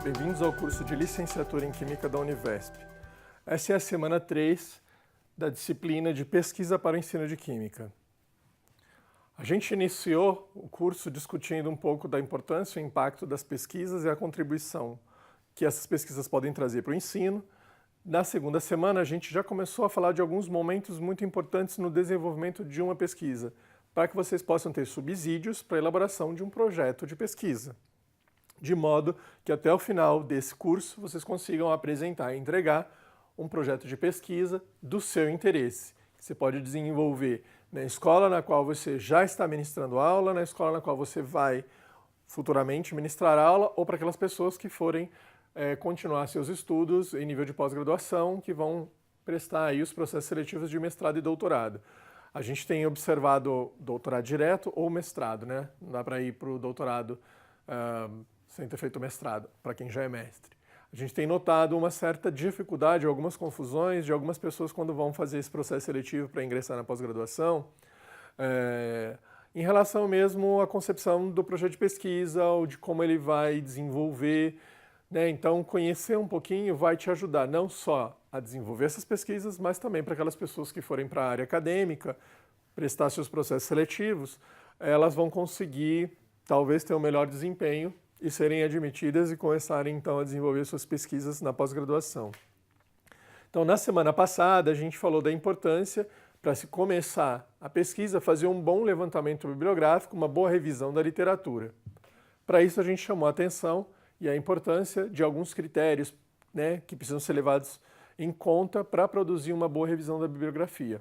Bem-vindos ao curso de Licenciatura em Química da Univesp. Essa é a semana 3 da disciplina de Pesquisa para o Ensino de Química. A gente iniciou o curso discutindo um pouco da importância e o impacto das pesquisas e a contribuição que essas pesquisas podem trazer para o ensino. Na segunda semana, a gente já começou a falar de alguns momentos muito importantes no desenvolvimento de uma pesquisa, para que vocês possam ter subsídios para a elaboração de um projeto de pesquisa, de modo que até o final desse curso vocês consigam apresentar e entregar um projeto de pesquisa do seu interesse, que você pode desenvolver na escola na qual você já está ministrando aula, na escola na qual você vai futuramente ministrar aula, ou para aquelas pessoas que forem continuar seus estudos em nível de pós-graduação, que vão prestar aí os processos seletivos de mestrado e doutorado. A gente tem observado doutorado direto ou mestrado, né? Não dá para ir para o doutorado sem ter feito mestrado, para quem já é mestre. A gente tem notado uma certa dificuldade, algumas confusões de algumas pessoas quando vão fazer esse processo seletivo para ingressar na pós-graduação, em relação mesmo à concepção do projeto de pesquisa ou de como ele vai desenvolver, né? Então, conhecer um pouquinho vai te ajudar não só a desenvolver essas pesquisas, mas também para aquelas pessoas que forem para a área acadêmica, prestar seus processos seletivos, elas vão conseguir talvez ter um melhor desempenho e serem admitidas e começarem então a desenvolver suas pesquisas na pós-graduação. Então, na semana passada, a gente falou da importância para se começar a pesquisa, fazer um bom levantamento bibliográfico, uma boa revisão da literatura. Para isso, a gente chamou a atenção e a importância de alguns critérios, né, que precisam ser levados em conta para produzir uma boa revisão da bibliografia.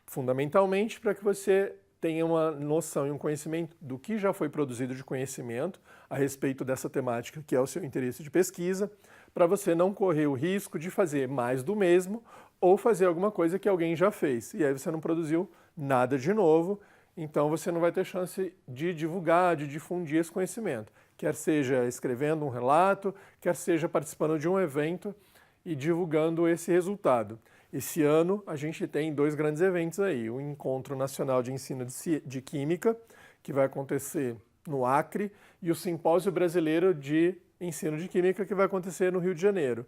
Fundamentalmente, para que você tenha uma noção e um conhecimento do que já foi produzido de conhecimento a respeito dessa temática que é o seu interesse de pesquisa, para você não correr o risco de fazer mais do mesmo ou fazer alguma coisa que alguém já fez. E aí você não produziu nada de novo, então você não vai ter chance de divulgar, de difundir esse conhecimento. Quer seja escrevendo um relato, quer seja participando de um evento e divulgando esse resultado. Esse ano a gente tem 2 grandes eventos aí, o Encontro Nacional de Ensino de Química, que vai acontecer no Acre, e o Simpósio Brasileiro de Ensino de Química, que vai acontecer no Rio de Janeiro,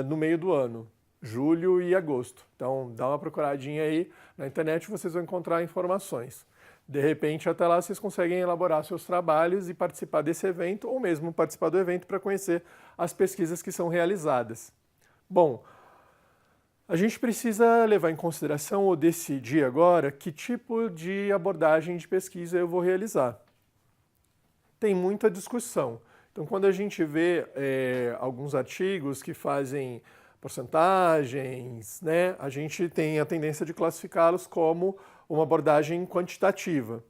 no meio do ano, julho e agosto. Então dá uma procuradinha aí na internet, vocês vão encontrar informações. De repente, até lá, vocês conseguem elaborar seus trabalhos e participar desse evento, ou mesmo participar do evento para conhecer as pesquisas que são realizadas. Bom, a gente precisa levar em consideração ou decidir agora que tipo de abordagem de pesquisa eu vou realizar. Tem muita discussão. Então, quando a gente vê alguns artigos que fazem porcentagens, né, a gente tem a tendência de classificá-los como uma abordagem quantitativa.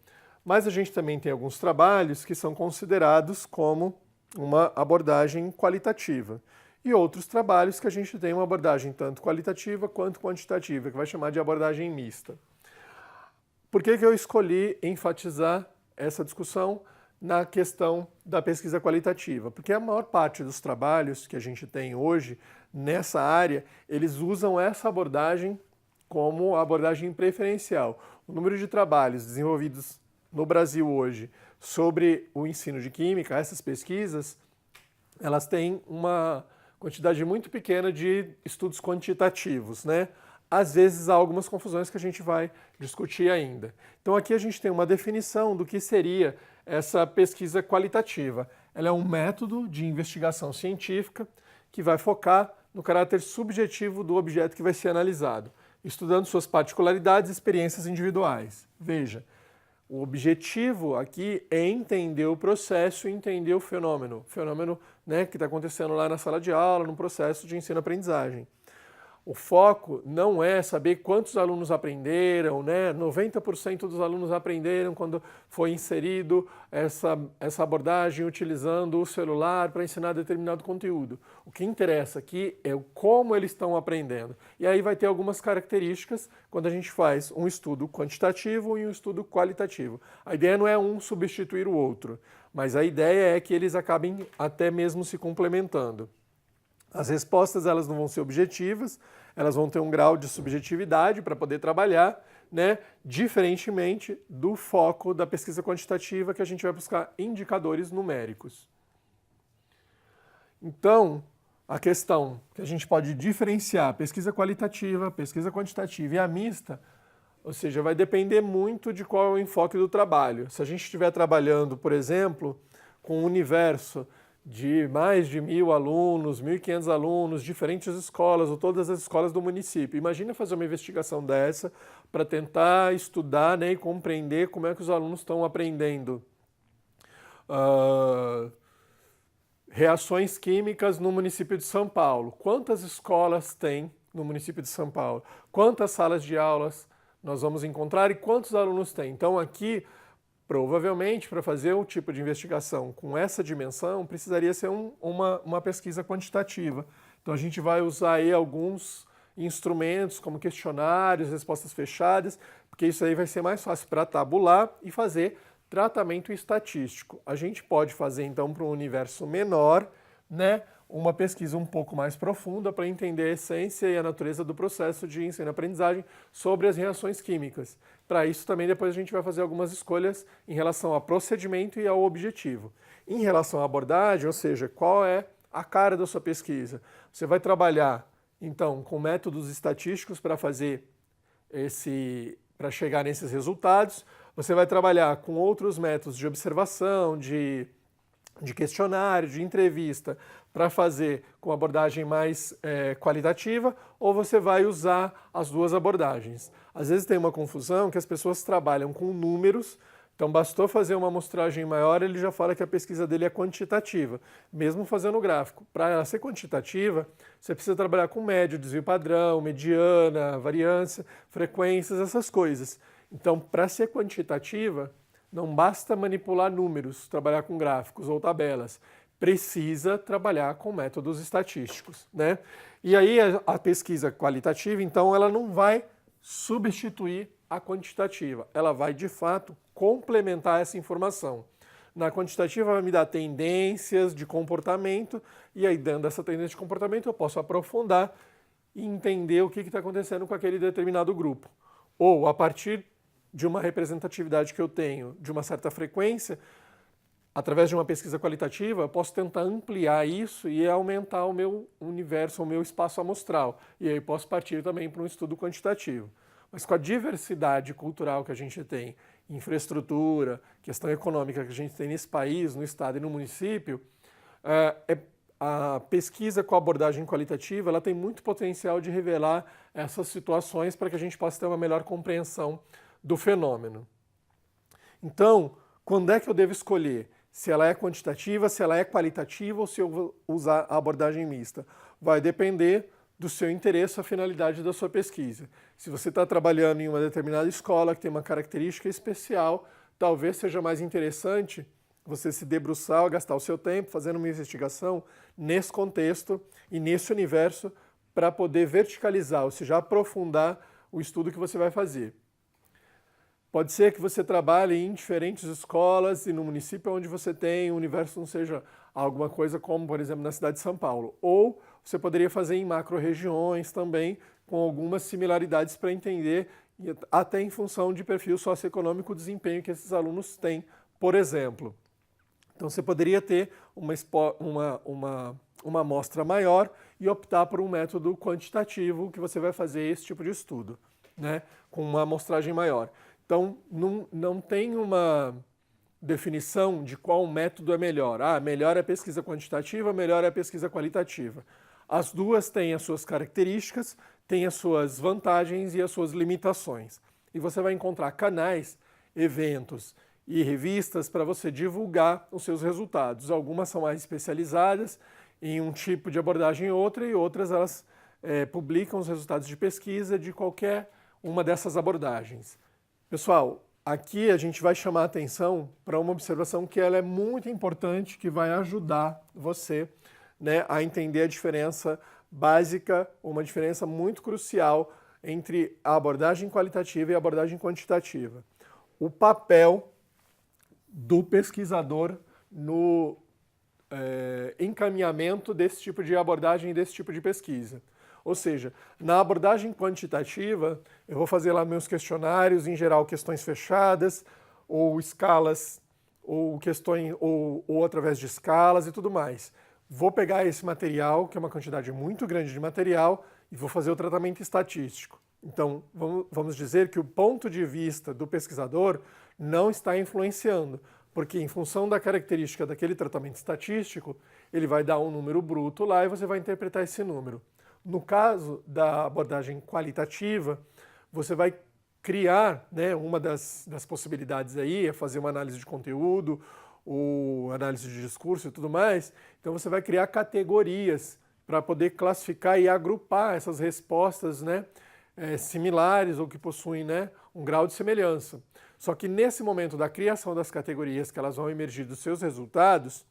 Mas a gente também tem alguns trabalhos que são considerados como uma abordagem qualitativa. E outros trabalhos que a gente tem uma abordagem tanto qualitativa quanto quantitativa, que vai chamar de abordagem mista. Por que eu escolhi enfatizar essa discussão na questão da pesquisa qualitativa? Porque a maior parte dos trabalhos que a gente tem hoje nessa área, eles usam essa abordagem como abordagem preferencial. O número de trabalhos desenvolvidos no Brasil hoje sobre o ensino de química, essas pesquisas, elas têm uma quantidade muito pequena de estudos quantitativos, né? Às vezes há algumas confusões que a gente vai discutir ainda. Então aqui a gente tem uma definição do que seria essa pesquisa qualitativa. Ela é um método de investigação científica que vai focar no caráter subjetivo do objeto que vai ser analisado, estudando suas particularidades e experiências individuais. Veja, o objetivo aqui é entender o processo e entender o fenômeno, né, que está acontecendo lá na sala de aula, no processo de ensino-aprendizagem. O foco não é saber quantos alunos aprenderam, né? 90% dos alunos aprenderam quando foi inserido essa abordagem utilizando o celular para ensinar determinado conteúdo. O que interessa aqui é como eles estão aprendendo. E aí vai ter algumas características quando a gente faz um estudo quantitativo e um estudo qualitativo. A ideia não é um substituir o outro, mas a ideia é que eles acabem até mesmo se complementando. As respostas elas não vão ser objetivas, elas vão ter um grau de subjetividade para poder trabalhar, né, diferentemente do foco da pesquisa quantitativa, que a gente vai buscar indicadores numéricos. Então, a questão que a gente pode diferenciar pesquisa qualitativa, pesquisa quantitativa e a mista, ou seja, vai depender muito de qual é o enfoque do trabalho. Se a gente estiver trabalhando, por exemplo, com um universo de mais de 1.000 alunos, 1.500 alunos, diferentes escolas ou todas as escolas do município. Imagina fazer uma investigação dessa para tentar estudar, né, e compreender como é que os alunos estão aprendendo reações químicas no município de São Paulo. Quantas escolas tem no município de São Paulo? Quantas salas de aulas nós vamos encontrar e quantos alunos tem? Então aqui, provavelmente, para fazer um tipo de investigação com essa dimensão, precisaria ser uma pesquisa quantitativa. Então a gente vai usar aí alguns instrumentos como questionários, respostas fechadas, porque isso aí vai ser mais fácil para tabular e fazer tratamento estatístico. A gente pode fazer então para um universo menor, né, uma pesquisa um pouco mais profunda para entender a essência e a natureza do processo de ensino-aprendizagem sobre as reações químicas. Para isso também depois a gente vai fazer algumas escolhas em relação ao procedimento e ao objetivo. Em relação à abordagem, ou seja, qual é a cara da sua pesquisa? Você vai trabalhar então com métodos estatísticos para para chegar nesses resultados. Você vai trabalhar com outros métodos de observação, de questionário, de entrevista, para fazer com abordagem mais qualitativa, ou você vai usar as duas abordagens. Às vezes tem uma confusão que as pessoas trabalham com números, então bastou fazer uma amostragem maior, ele já fala que a pesquisa dele é quantitativa, mesmo fazendo gráfico. Para ela ser quantitativa, você precisa trabalhar com médio, desvio padrão, mediana, variância, frequências, essas coisas. Então, para ser quantitativa, não basta manipular números, trabalhar com gráficos ou tabelas. Precisa trabalhar com métodos estatísticos, né? E aí a pesquisa qualitativa, então, ela não vai substituir a quantitativa. Ela vai, de fato, complementar essa informação. Na quantitativa vai me dar tendências de comportamento e aí, dando essa tendência de comportamento, eu posso aprofundar e entender o que está acontecendo com aquele determinado grupo. Ou, a partir de uma representatividade que eu tenho de uma certa frequência, através de uma pesquisa qualitativa, eu posso tentar ampliar isso e aumentar o meu universo, o meu espaço amostral. E aí posso partir também para um estudo quantitativo. Mas com a diversidade cultural que a gente tem, infraestrutura, questão econômica que a gente tem nesse país, no estado e no município, a pesquisa com a abordagem qualitativa ela tem muito potencial de revelar essas situações para que a gente possa ter uma melhor compreensão do fenômeno. Então, quando é que eu devo escolher? Se ela é quantitativa, se ela é qualitativa ou se eu vou usar a abordagem mista? Vai depender do seu interesse, a finalidade da sua pesquisa. Se você está trabalhando em uma determinada escola que tem uma característica especial, talvez seja mais interessante você se debruçar, gastar o seu tempo fazendo uma investigação nesse contexto e nesse universo para poder verticalizar, ou seja, aprofundar o estudo que você vai fazer. Pode ser que você trabalhe em diferentes escolas e no município onde você tem, o universo não seja alguma coisa como, por exemplo, na cidade de São Paulo. Ou você poderia fazer em macro-regiões também, com algumas similaridades para entender, até em função de perfil socioeconômico, o desempenho que esses alunos têm, por exemplo. Então você poderia ter uma amostra maior e optar por um método quantitativo que você vai fazer esse tipo de estudo, né, com uma amostragem maior. Então, não tem uma definição de qual método é melhor. Melhor é a pesquisa quantitativa, melhor é a pesquisa qualitativa. As duas têm as suas características, têm as suas vantagens e as suas limitações. E você vai encontrar canais, eventos e revistas para você divulgar os seus resultados. Algumas são mais especializadas em um tipo de abordagem ou outra, e outras elas publicam os resultados de pesquisa de qualquer uma dessas abordagens. Pessoal, aqui a gente vai chamar a atenção para uma observação que ela é muito importante, que vai ajudar você, né, a entender a diferença básica, uma diferença muito crucial entre a abordagem qualitativa e a abordagem quantitativa. O papel do pesquisador no encaminhamento desse tipo de abordagem e desse tipo de pesquisa. Ou seja, na abordagem quantitativa, eu vou fazer lá meus questionários, em geral questões fechadas, ou escalas, ou questões, ou através de escalas e tudo mais. vou pegar esse material, que é uma quantidade muito grande de material, e vou fazer o tratamento estatístico. Então, vamos dizer que o ponto de vista do pesquisador não está influenciando, porque em função da característica daquele tratamento estatístico, ele vai dar um número bruto lá e você vai interpretar esse número. No caso da abordagem qualitativa, você vai criar, né, uma das possibilidades aí é fazer uma análise de conteúdo, ou análise de discurso e tudo mais. Então você vai criar categorias para poder classificar e agrupar essas respostas, né, similares ou que possuem, né, um grau de semelhança. Só que nesse momento da criação das categorias que elas vão emergir dos seus resultados,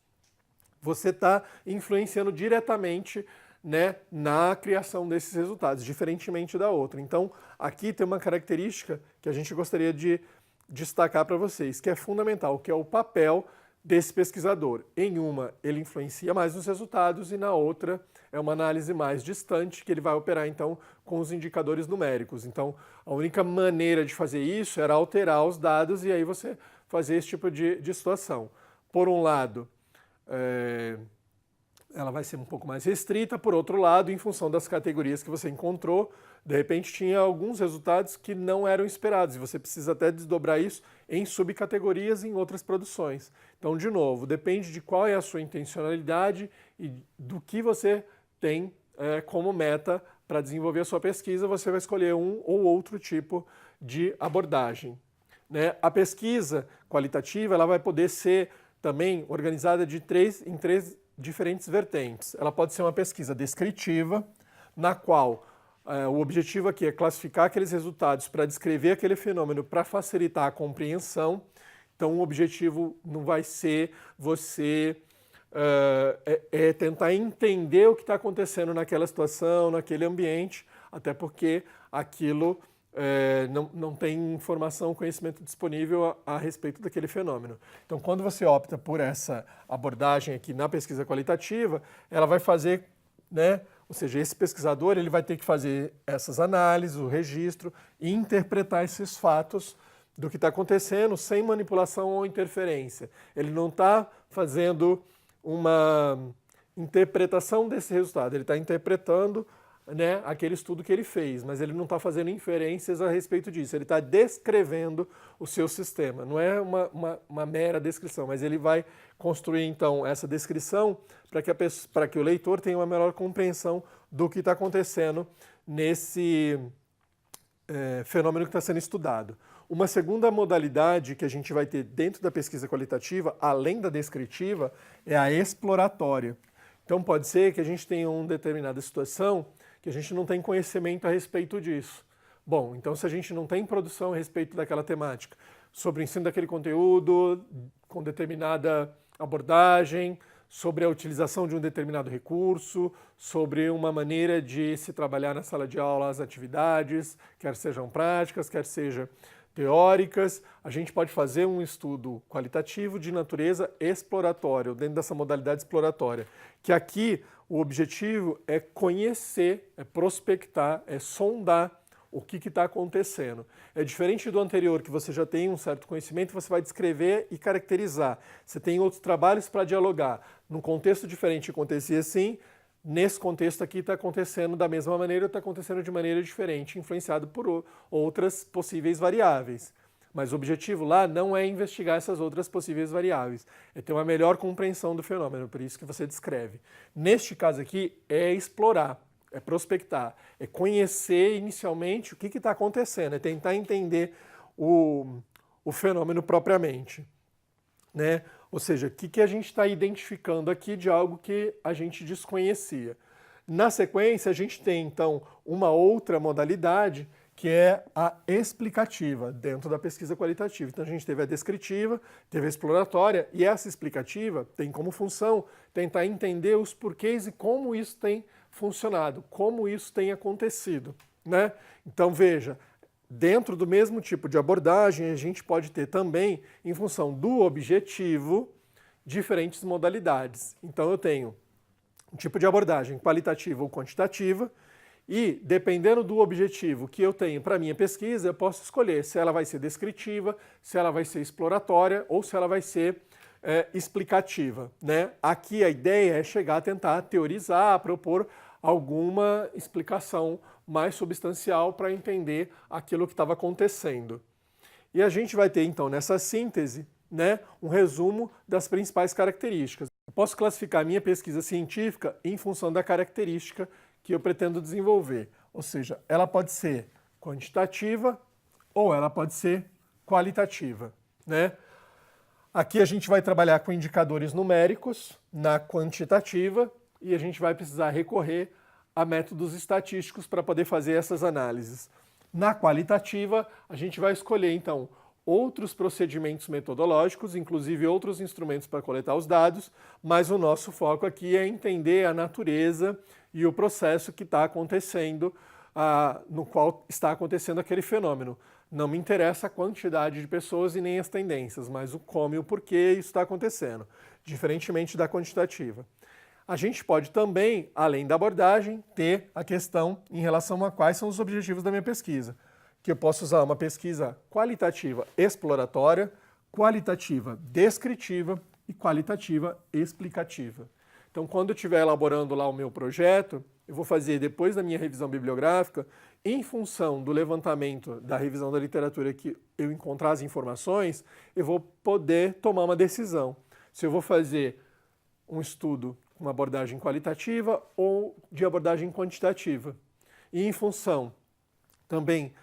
você está influenciando diretamente, né, na criação desses resultados, diferentemente da outra. Então, aqui tem uma característica que a gente gostaria de destacar para vocês, que é fundamental, que é o papel desse pesquisador. Em uma, ele influencia mais nos resultados e na outra é uma análise mais distante, que ele vai operar, então, com os indicadores numéricos. Então, a única maneira de fazer isso era alterar os dados e aí você fazer esse tipo de situação. Por um lado, ela vai ser um pouco mais restrita, por outro lado, em função das categorias que você encontrou, de repente tinha alguns resultados que não eram esperados, e você precisa até desdobrar isso em subcategorias em outras produções. Então, de novo, depende de qual é a sua intencionalidade e do que você tem como meta para desenvolver a sua pesquisa, você vai escolher um ou outro tipo de abordagem, né? A pesquisa qualitativa ela vai poder ser também organizada em três diferentes vertentes. Ela pode ser uma pesquisa descritiva, na qual o objetivo aqui é classificar aqueles resultados para descrever aquele fenômeno para facilitar a compreensão. Então, o objetivo não vai ser você tentar entender o que está acontecendo naquela situação, naquele ambiente, até porque aquilo não tem informação, conhecimento disponível a respeito daquele fenômeno. Então, quando você opta por essa abordagem aqui na pesquisa qualitativa, ela vai fazer, né, ou seja, esse pesquisador ele vai ter que fazer essas análises, o registro e interpretar esses fatos do que está acontecendo sem manipulação ou interferência. Ele não está fazendo uma interpretação desse resultado, ele está interpretando, né, aquele estudo que ele fez, mas ele não está fazendo inferências a respeito disso, ele está descrevendo o seu sistema. Não é uma mera descrição, mas ele vai construir, então, essa descrição para que o leitor tenha uma melhor compreensão do que está acontecendo nesse fenômeno que está sendo estudado. Uma segunda modalidade que a gente vai ter dentro da pesquisa qualitativa, além da descritiva, é a exploratória. Então, pode ser que a gente tenha uma determinada situação que a gente não tem conhecimento a respeito disso. Bom, então se a gente não tem produção a respeito daquela temática, sobre o ensino daquele conteúdo, com determinada abordagem, sobre a utilização de um determinado recurso, sobre uma maneira de se trabalhar na sala de aula as atividades, quer sejam práticas, quer sejam teóricas, a gente pode fazer um estudo qualitativo de natureza exploratória, dentro dessa modalidade exploratória, que aqui o objetivo é conhecer, é prospectar, é sondar o que está acontecendo. É diferente do anterior, que você já tem um certo conhecimento, você vai descrever e caracterizar. Você tem outros trabalhos para dialogar. Num contexto diferente acontecia assim, nesse contexto aqui está acontecendo da mesma maneira ou está acontecendo de maneira diferente, influenciado por outras possíveis variáveis. Mas o objetivo lá não é investigar essas outras possíveis variáveis, é ter uma melhor compreensão do fenômeno, por isso que você descreve. Neste caso aqui, é explorar, é prospectar, é conhecer inicialmente o que está acontecendo, é tentar entender o fenômeno propriamente, né? Ou seja, o que a gente está identificando aqui de algo que a gente desconhecia. Na sequência, a gente tem, então, uma outra modalidade, que é a explicativa, dentro da pesquisa qualitativa. Então, a gente teve a descritiva, teve a exploratória, e essa explicativa tem como função tentar entender os porquês e como isso tem funcionado, como isso tem acontecido, né? Então, veja, dentro do mesmo tipo de abordagem, a gente pode ter também, em função do objetivo, diferentes modalidades. Então, eu tenho um tipo de abordagem qualitativa ou quantitativa, e, dependendo do objetivo que eu tenho para a minha pesquisa, eu posso escolher se ela vai ser descritiva, se ela vai ser exploratória ou se ela vai ser explicativa, né? Aqui a ideia é chegar a tentar teorizar, propor alguma explicação mais substancial para entender aquilo que estava acontecendo. E a gente vai ter, então, nessa síntese, né, um resumo das principais características. Eu posso classificar a minha pesquisa científica em função da característica que eu pretendo desenvolver. Ou seja, ela pode ser quantitativa ou ela pode ser qualitativa, né? Aqui a gente vai trabalhar com indicadores numéricos na quantitativa e a gente vai precisar recorrer a métodos estatísticos para poder fazer essas análises. Na qualitativa, a gente vai escolher, então, outros procedimentos metodológicos, inclusive outros instrumentos para coletar os dados, mas o nosso foco aqui é entender a natureza e o processo que está acontecendo, no qual está acontecendo aquele fenômeno. Não me interessa a quantidade de pessoas e nem as tendências, mas o como e o porquê isso está acontecendo, diferentemente da quantitativa. A gente pode também, além da abordagem, ter a questão em relação a quais são os objetivos da minha pesquisa, que eu posso usar uma pesquisa qualitativa exploratória, qualitativa descritiva e qualitativa explicativa. Então, quando eu estiver elaborando lá o meu projeto, eu vou fazer, depois da minha revisão bibliográfica, em função do levantamento da revisão da literatura que eu encontrar as informações, eu vou poder tomar uma decisão. Se eu vou fazer um estudo com uma abordagem qualitativa ou de abordagem quantitativa. E em função também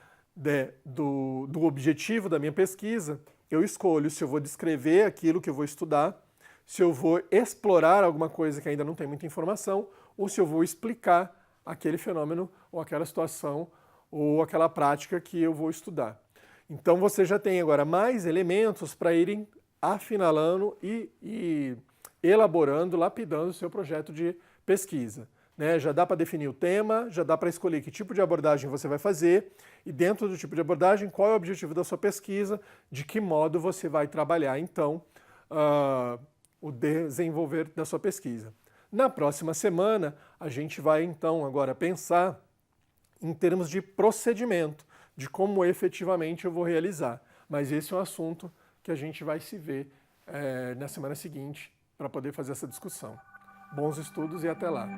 do objetivo da minha pesquisa, eu escolho se eu vou descrever aquilo que eu vou estudar, se eu vou explorar alguma coisa que ainda não tem muita informação, ou se eu vou explicar aquele fenômeno, ou aquela situação, ou aquela prática que eu vou estudar. Então você já tem agora mais elementos para irem afinalando e elaborando, lapidando o seu projeto de pesquisa. Né? Já dá para definir o tema, já dá para escolher que tipo de abordagem você vai fazer e dentro do tipo de abordagem, qual é o objetivo da sua pesquisa, de que modo você vai trabalhar, então, o desenvolver da sua pesquisa. Na próxima semana, a gente vai, então, agora pensar em termos de procedimento, de como efetivamente eu vou realizar. Mas esse é um assunto que a gente vai se ver na semana seguinte para poder fazer essa discussão. Bons estudos e até lá!